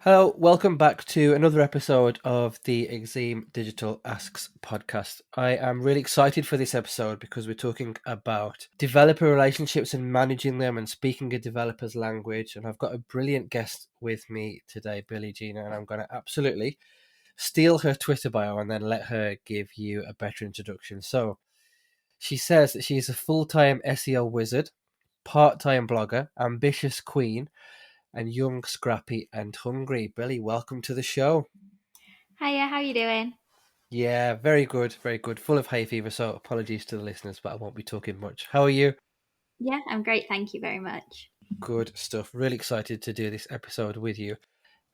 Hello, welcome back to another episode of the Azeem Digital Asks Podcast. I am really excited for this episode because we're talking about developer relationships and managing them and speaking a developer's language. And I've got a brilliant guest with me today, Billie Geena, and I'm going to absolutely steal her Twitter bio and then let her give you a better introduction. So she says that she is a full-time SEO wizard, part-time blogger, ambitious queen, and young, scrappy, and hungry. Billie, welcome to the show. Hiya, how you doing? Yeah, very good, very good. Full of hay fever, so apologies to the listeners, but I won't be talking much. How are you? Yeah, I'm great, thank you very much. Good stuff. Really excited to do this episode with you.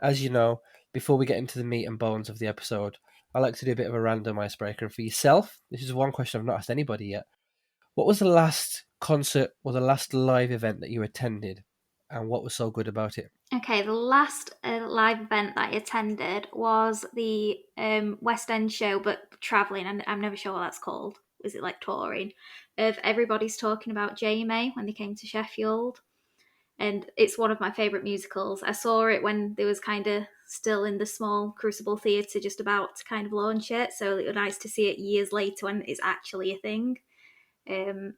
As you know, before we get into the meat and bones of the episode, I like to do a bit of a random icebreaker. And for yourself, this is one question I've not asked anybody yet. What was the last concert or the last live event that you attended, and what was so good about it? Okay, the last live event that I attended was the West End show, but travelling, and I'm never sure what that's called. Was it like touring? Of Everybody's Talking About Jamie when they came to Sheffield. And it's one of my favourite musicals. I saw it when they was kind of still in the small Crucible Theatre, just about to kind of launch it. So it was nice to see it years later when it's actually a thing. Um,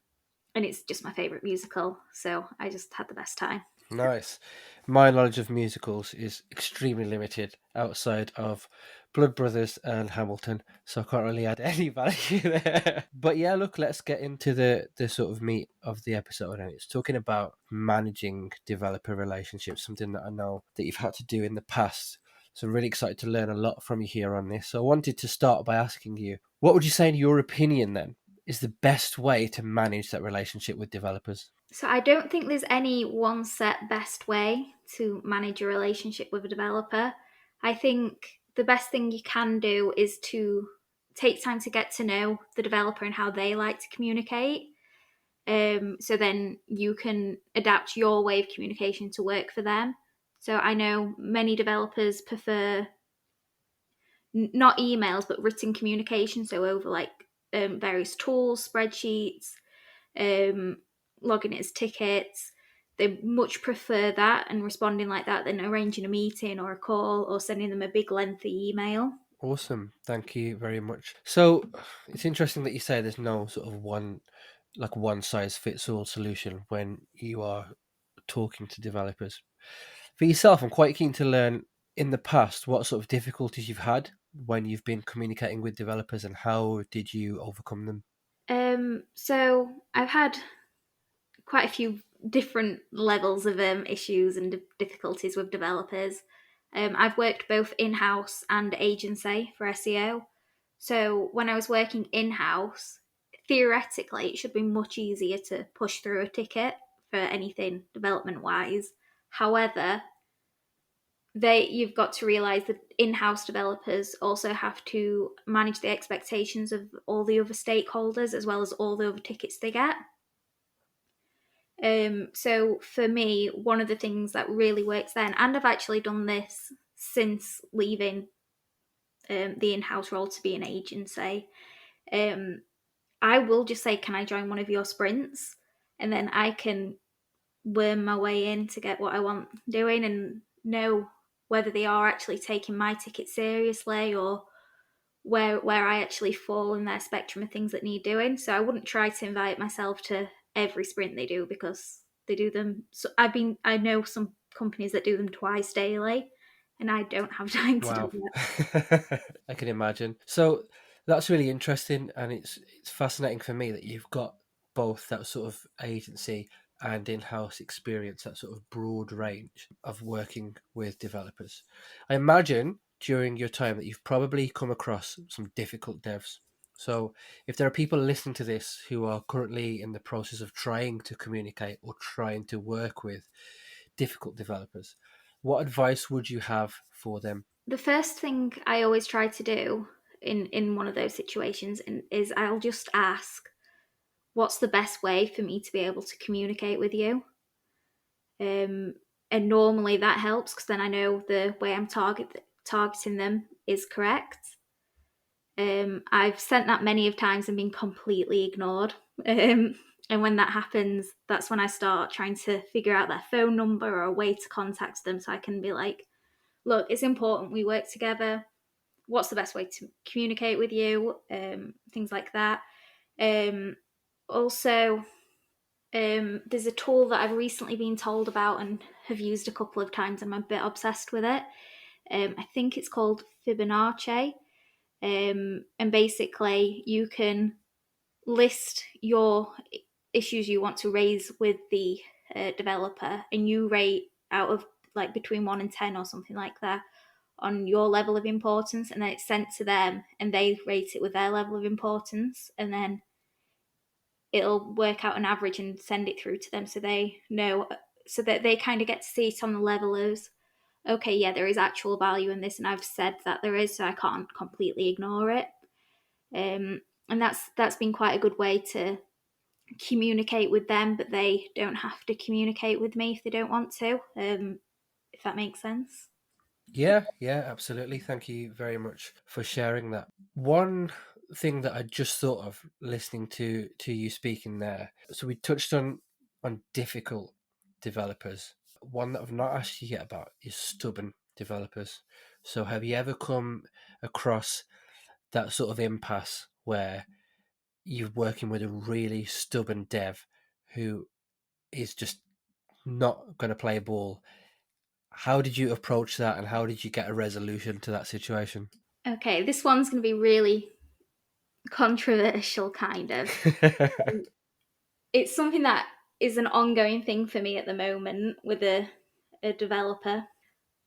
and it's just my favourite musical. So I just had the best time. Nice. My knowledge of musicals is extremely limited outside of Blood Brothers and Hamilton, so I can't really add any value there. But yeah, look, let's get into the sort of meat of the episode, and it's talking about managing developer relationships, something that I know that you've had to do in the past. So I'm really excited to learn a lot from you here on this. So I wanted to start by asking you, what would you say, in your opinion, then, is the best way to manage that relationship with developers? So I don't think there's any one set best way to manage a relationship with a developer. I think the best thing you can do is to take time to get to know the developer and how they like to communicate. So then you can adapt your way of communication to work for them. So I know many developers prefer not emails but written communication, so over like various tools, spreadsheets, um, logging it as tickets. They much prefer that and responding like that than arranging a meeting or a call or sending them a big lengthy email. Awesome. Thank you very much. So it's interesting that you say there's no sort of one size fits all solution when you are talking to developers. For yourself, I'm quite keen to learn in the past what sort of difficulties you've had when you've been communicating with developers and how did you overcome them? So I've had quite a few different levels of issues and difficulties with developers. I've worked both in house and agency for SEO. So when I was working in house, theoretically, it should be much easier to push through a ticket for anything development wise. However, you've got to realize that in-house developers also have to manage the expectations of all the other stakeholders as well as all the other tickets they get. So for me, one of the things that really works then, and I've actually done this since leaving the in-house role to be an agency, um, I will just say, "Can I join one of your sprints?" And then I can worm my way in to get what I want doing and know whether they are actually taking my ticket seriously or where I actually fall in their spectrum of things that need doing. So I wouldn't try to invite myself to every sprint they do because they do them. So I know some companies that do them twice daily, and I don't have time to do Wow. that. I can imagine. So that's really interesting, and it's fascinating for me that you've got both that sort of agency and in-house experience, that sort of broad range of working with developers. I imagine during your time that you've probably come across some difficult devs. So if there are people listening to this who are currently in the process of trying to communicate or trying to work with difficult developers, what advice would you have for them? The first thing I always try to do in one of those situations is I'll just ask, "What's the best way for me to be able to communicate with you?" Um, and normally that helps because then I know the way I'm targeting them is correct. I've sent that many of times and been completely ignored. And when that happens, that's when I start trying to figure out their phone number or a way to contact them so I can be like, look, it's important we work together. What's the best way to communicate with you? Things like that. Also, there's a tool that I've recently been told about and have used a couple of times. I'm a bit obsessed with it. I think it's called Fibonacci. And basically, you can list your issues you want to raise with the developer, and you rate out of like between 1 and 10 or something like that on your level of importance, and then it's sent to them and they rate it with their level of importance, and then it'll work out an average and send it through to them so they know, so that they kind of get to see it on the level of, okay, yeah, there is actual value in this, and I've said that there is, so I can't completely ignore it. And that's been quite a good way to communicate with them, but they don't have to communicate with me if they don't want to. If that makes sense. Yeah, yeah, absolutely. Thank you very much for sharing that. One thing that I just thought of listening to you speaking there. So we touched on difficult developers. One that I've not asked you yet about is stubborn developers. So have you ever come across that sort of impasse where you're working with a really stubborn dev who is just not going to play ball? How did you approach that, and how did you get a resolution to that situation? Okay, this one's going to be really controversial, kind of. It's something that is an ongoing thing for me at the moment with a developer.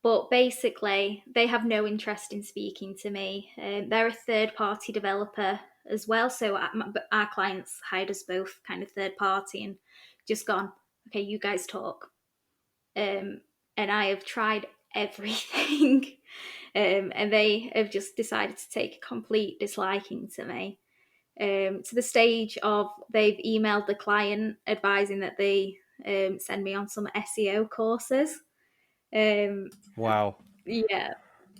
But basically, they have no interest in speaking to me. They're a third party developer as well. So our clients hired us both kind of third party and just gone, okay, you guys talk. And I have tried everything. And they have just decided to take a complete disliking to me. To the stage of they've emailed the client advising that they send me on some SEO courses. Um, Wow. yeah,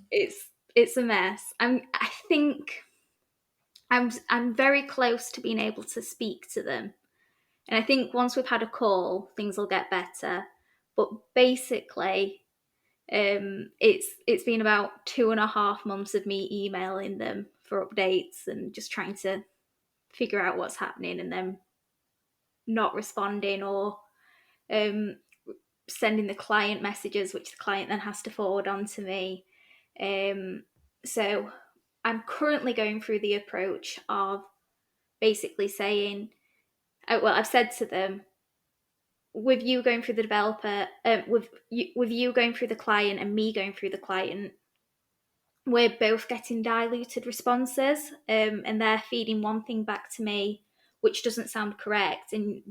it's a mess. I think I'm very close to being able to speak to them, and I think once we've had a call, things will get better. But basically, it's been about 2.5 months of me emailing them for updates and just trying to figure out what's happening, and then not responding or um, sending the client messages, which the client then has to forward on to me. So I'm currently going through the approach of basically saying, well, I've said to them, with you going through the developer, with you going through the client and me going through the client, we're both getting diluted responses, and they're feeding one thing back to me which doesn't sound correct, and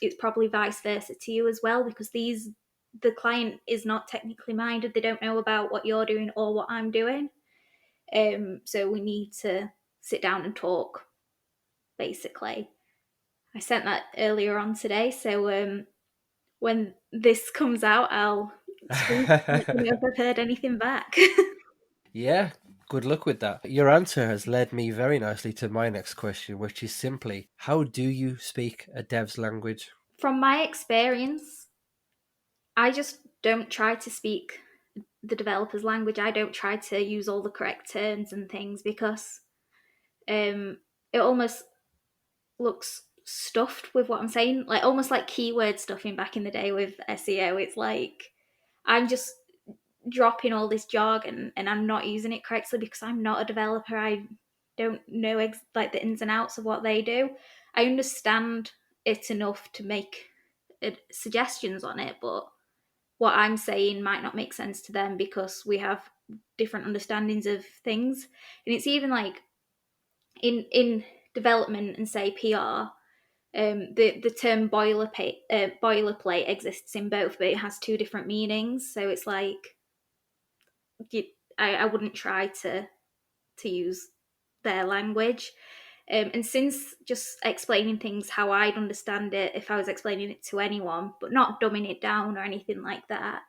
it's probably vice versa to you as well, because the client is not technically minded, they don't know about what you're doing or what I'm doing. So we need to sit down and talk, basically. I sent that earlier on today, so when this comes out, I'll let you know if I've heard anything back. Yeah, good luck with that. Your answer has led me very nicely to my next question, which is simply, how do you speak a dev's language? From my experience, I just don't try to speak the developer's language. I don't try to use all the correct terms and things, because it almost looks stuffed with what I'm saying, like almost like keyword stuffing back in the day with SEO. It's like I'm just dropping all this jargon and I'm not using it correctly because I'm not a developer. I don't know like the ins and outs of what they do. I understand it enough to make suggestions on it, but what I'm saying might not make sense to them because we have different understandings of things. And it's even like in development and say PR, the term boilerplate exists in both, but it has two different meanings. So it's like I wouldn't try to use their language. And since just explaining things how I'd understand it if I was explaining it to anyone, but not dumbing it down or anything like that,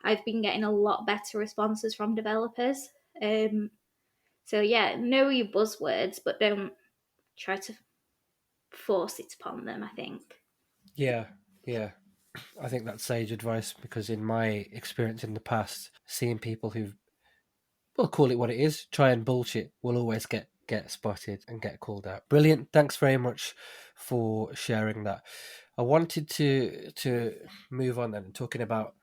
I've been getting a lot better responses from developers. So yeah, know your buzzwords, but don't try to force it upon them, I think. Yeah, yeah. I think that's sage advice, because in my experience in the past, seeing people who've we'll call it what it is. Try and bullshit. We'll always get spotted and get called out. Brilliant. Thanks very much for sharing that. I wanted to move on then, talking about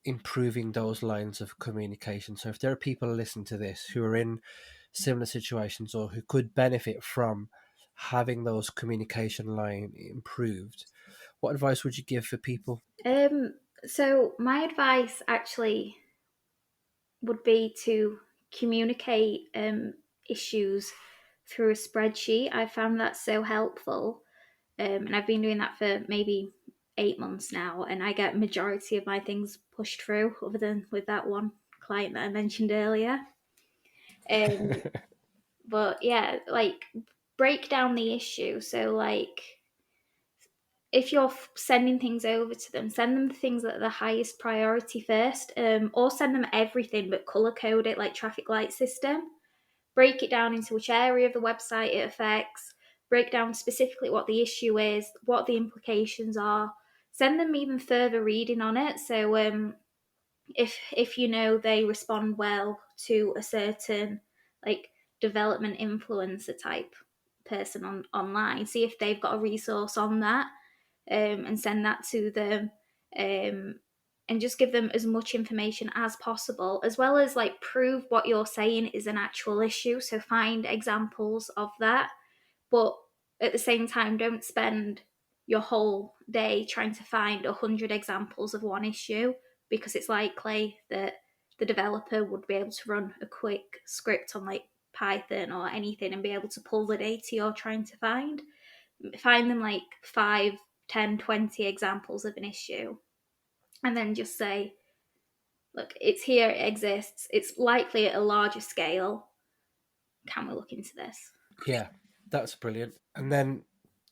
improving those lines of communication. So if there are people listening to this who are in similar situations or who could benefit from having those communication line improved, what advice would you give for people? So my advice actually would be to communicate issues through a spreadsheet. I found that so helpful, and I've been doing that for maybe 8 months now, and I get majority of my things pushed through, other than with that one client that I mentioned earlier. Um, but yeah, like, break down the issue. So like, if you're sending things over to them, send them the things that are the highest priority first, or send them everything but color code it like traffic light system. Break it down into which area of the website it affects, break down specifically what the issue is, what the implications are. Send them even further reading on it. So if you know they respond well to a certain like development influencer type person online, see if they've got a resource on that, and send that to them, and just give them as much information as possible, as well as like prove what you're saying is an actual issue. So find examples of that, but at the same time, don't spend your whole day trying to find 100 examples of one issue, because it's likely that the developer would be able to run a quick script on like Python or anything and be able to pull the data you're trying to find. Find them like 5, 10, 20 examples of an issue, and then just say, look, it's here, it exists, it's likely at a larger scale. Can we look into this? Yeah, that's brilliant. And then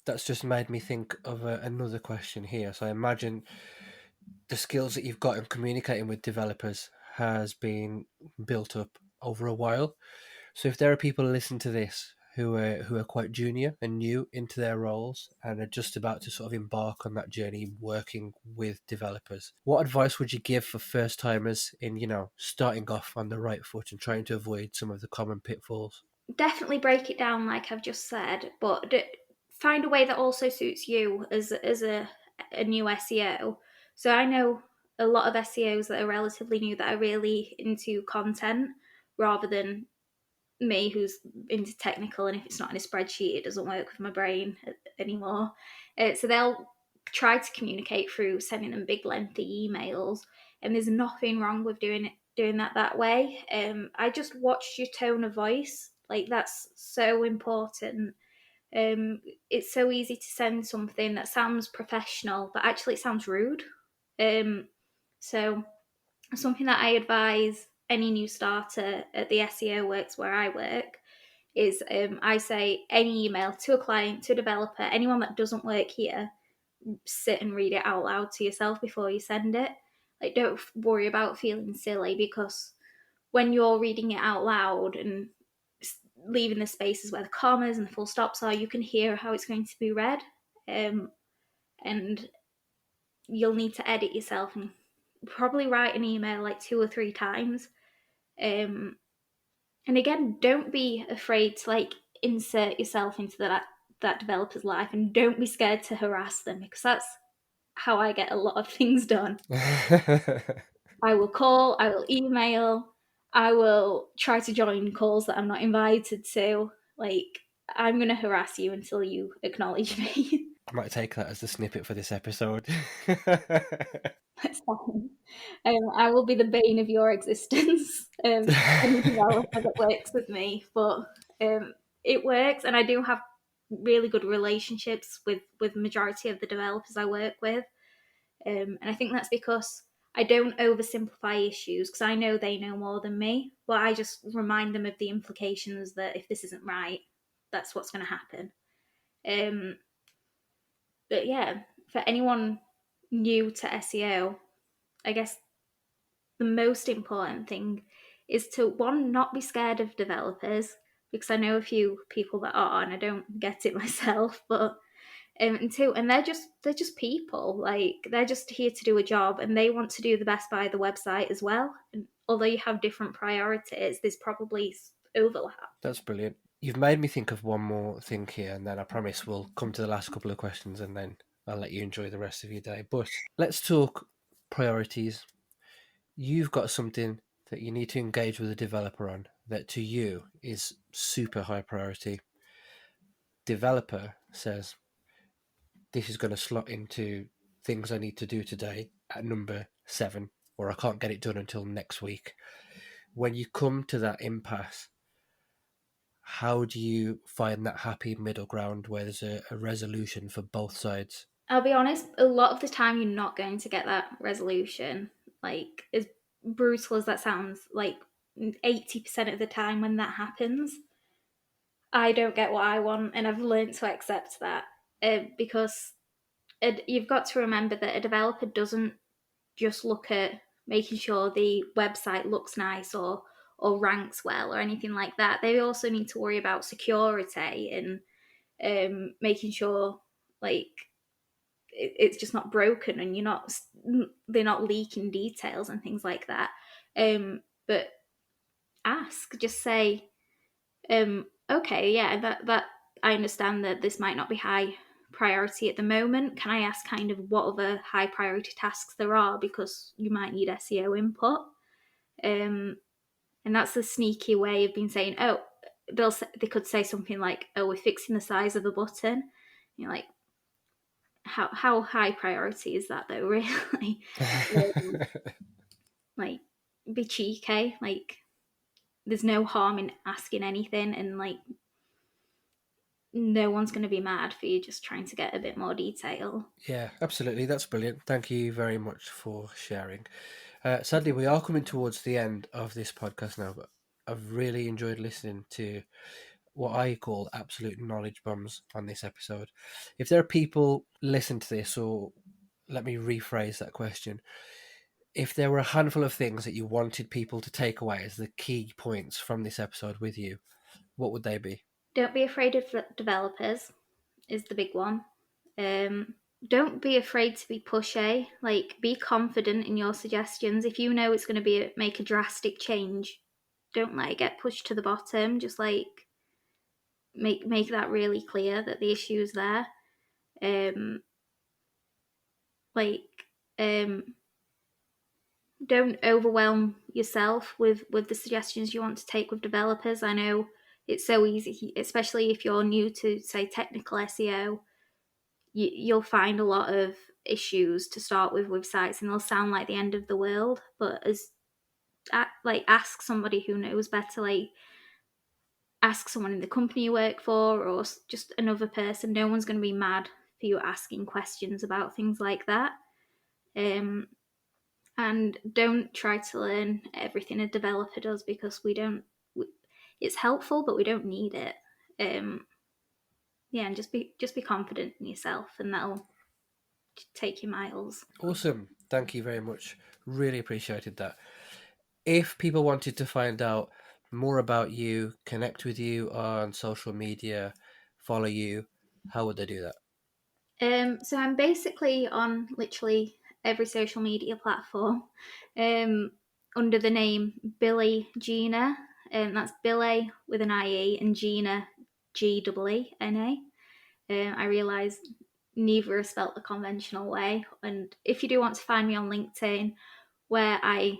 that's just made me think of another question here. So I imagine the skills that you've got in communicating with developers has been built up over a while. So if there are people listening to this who are quite junior and new into their roles and are just about to sort of embark on that journey working with developers, what advice would you give for first timers in, starting off on the right foot and trying to avoid some of the common pitfalls? Definitely break it down like I've just said, but find a way that also suits you as a new SEO. So I know a lot of SEOs that are relatively new that are really into content rather than me, who's into technical, and if it's not in a spreadsheet, it doesn't work with my brain anymore. So they'll try to communicate through sending them big lengthy emails, and there's nothing wrong with doing that way. I just watched your tone of voice, like that's so important. It's so easy to send something that sounds professional but actually it sounds rude. So something that I advise any new starter at the SEO Works where I work is, I say any email to a client, to a developer, anyone that doesn't work here, sit and read it out loud to yourself before you send it. Like, don't worry about feeling silly, because when you're reading it out loud and leaving the spaces where the commas and the full stops are, you can hear how it's going to be read, and you'll need to edit yourself and probably write an email like 2 or 3 times. And again, don't be afraid to like insert yourself into that developer's life, and don't be scared to harass them, because that's how I get a lot of things done. I will call, I will email, I will try to join calls that I'm not invited to. Like, I'm going to harass you until you acknowledge me. I might take that as the snippet for this episode. That's fine. I will be the bane of your existence. Any developer that works with me, but it works, and I do have really good relationships with majority of the developers I work with, and I think that's because I don't oversimplify issues, because I know they know more than me, but I just remind them of the implications, that if this isn't right, that's what's going to happen. But yeah, for anyone new to SEO, I guess the most important thing is to, one, not be scared of developers, because I know a few people that are, and I don't get it myself, but And two, and they're just people. Like, they're just here to do a job, and they want to do the best by the website as well. And although you have different priorities, there's probably overlap. That's brilliant. You've made me think of one more thing here, and then I promise we'll come to the last couple of questions, and then I'll let you enjoy the rest of your day. But let's talk priorities. You've got something that you need to engage with a developer on that to you is super high priority. Developer says, this is going to slot into things I need to do today at number 7, or I can't get it done until next week. When you come to that impasse, how do you find that happy middle ground where there's a resolution for both sides? I'll be honest, a lot of the time you're not going to get that resolution. Like, as brutal as that sounds, like 80% of the time when that happens, I don't get what I want, and I've learned to accept that, because you've got to remember that a developer doesn't just look at making sure the website looks nice or ranks well or anything like that. They also need to worry about security and making sure, like, it's just not broken, and they're not leaking details and things like that. But just say, okay, yeah, that I understand that this might not be high priority at the moment. Can I ask kind of what other high priority tasks there are, because you might need SEO input. And that's a sneaky way of being saying, oh, they could say something like, oh, we're fixing the size of the button. You're like, how high priority is that though, really? Like, be cheeky. Like, there's no harm in asking anything, and like, no one's going to be mad for you just trying to get a bit more detail. Yeah, absolutely. That's brilliant. Thank you very much for sharing. Sadly, we are coming towards the end of this podcast now, but I've really enjoyed listening to what I call absolute knowledge bombs on this episode. If there are people listen to this, or let me rephrase that question, if there were a handful of things that you wanted people to take away as the key points from this episode with you, what would they be? Don't be afraid of developers is the big one. Don't be afraid to be pushy. Like, be confident in your suggestions. If you know it's going to make a drastic change, don't let it get pushed to the bottom. Just like make that really clear that the issue is there. Um, like, don't overwhelm yourself with the suggestions you want to take with developers. I know it's so easy, especially if you're new to, say, technical SEO. You'll find a lot of issues to start with sites, and they'll sound like the end of the world. But ask somebody who knows better. Like, ask someone in the company you work for, or just another person. No one's going to be mad for you asking questions about things like that. And don't try to learn everything a developer does, because it's helpful, but we don't need it. Yeah, and just be confident in yourself, and that'll take you miles. Awesome. Thank you very much. Really appreciated that. If people wanted to find out more about you, connect with you on social media, follow you, how would they do that? So I'm basically on literally every social media platform, under the name Billie Geena. That's Billie with an IE, and Geena, Geena. I realise neither are spelt the conventional way. And if you do want to find me on LinkedIn, where I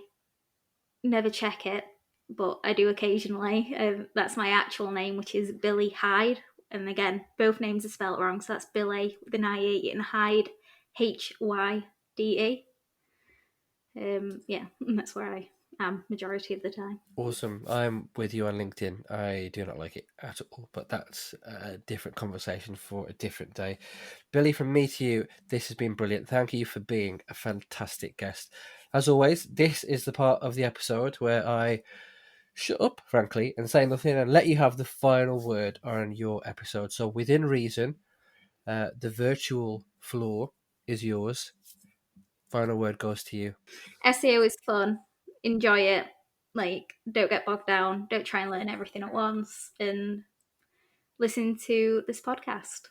never check it, but I do occasionally, that's my actual name, which is Billie Hyde. And again, both names are spelt wrong, so that's Billie with an IE and Hyde, HYDE. Yeah, that's where I am majority of the time. Awesome. I'm with you on LinkedIn. I do not like it at all, but that's a different conversation for a different day. Billie, from me to you, this has been brilliant. Thank you for being a fantastic guest. As always, this is the part of the episode where I shut up, frankly, and say nothing and let you have the final word on your episode. So, within reason, the virtual floor is yours. Final word goes to you. SEO is fun. Enjoy it. Like, don't get bogged down. Don't try and learn everything at once. And listen to this podcast.